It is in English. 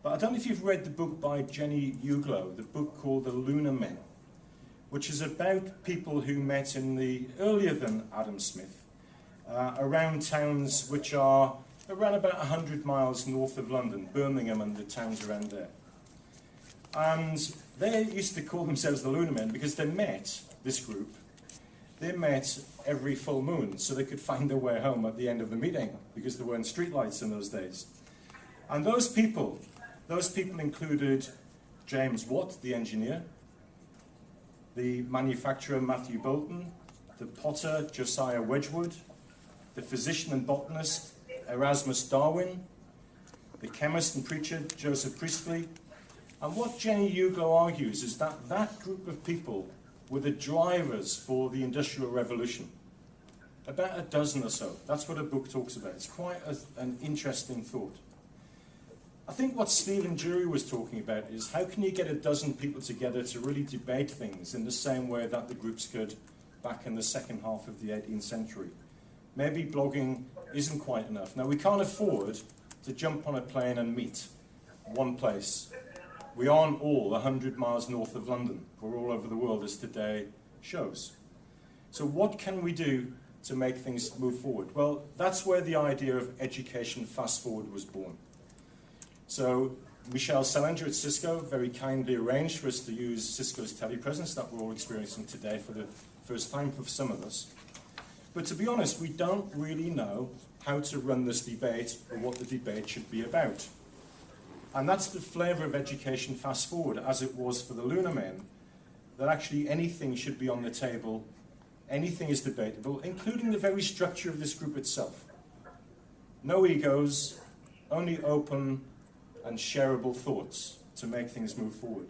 But I don't know if you've read the book by Jenny Uglow, the book called The Lunar Men, which is about people who met in the, earlier than Adam Smith, around towns which are around about 100 miles north of London, Birmingham and the towns around there. And they used to call themselves the Lunar Men because they met, this group, they met every full moon so they could find their way home at the end of the meeting because there weren't streetlights in those days. And those people included James Watt, the engineer, the manufacturer Matthew Bolton, the potter Josiah Wedgwood, the physician and botanist Erasmus Darwin, the chemist and preacher Joseph Priestley. And what Jenny Uglow argues is that that group of people were the drivers for the Industrial Revolution. About a dozen or so. That's what her book talks about. It's quite an interesting thought. I think what Stephen Jury was talking about is how can you get a dozen people together to really debate things in the same way that the groups could back in the second half of the 18th century. Maybe blogging isn't quite enough. Now, we can't afford to jump on a plane and meet one place. We aren't all 100 miles north of London. We're all over the world, as today shows. So what can we do to make things move forward? Well, that's where the idea of education fast forward was born. So Michelle Selinger at Cisco very kindly arranged for us to use Cisco's telepresence that we're all experiencing today for the first time for some of us. But to be honest, we don't really know how to run this debate or what the debate should be about. And that's the flavour of education fast forward, as it was for the Lunar Men, that actually anything should be on the table, anything is debatable, including the very structure of this group itself. No egos, only open and shareable thoughts to make things move forward.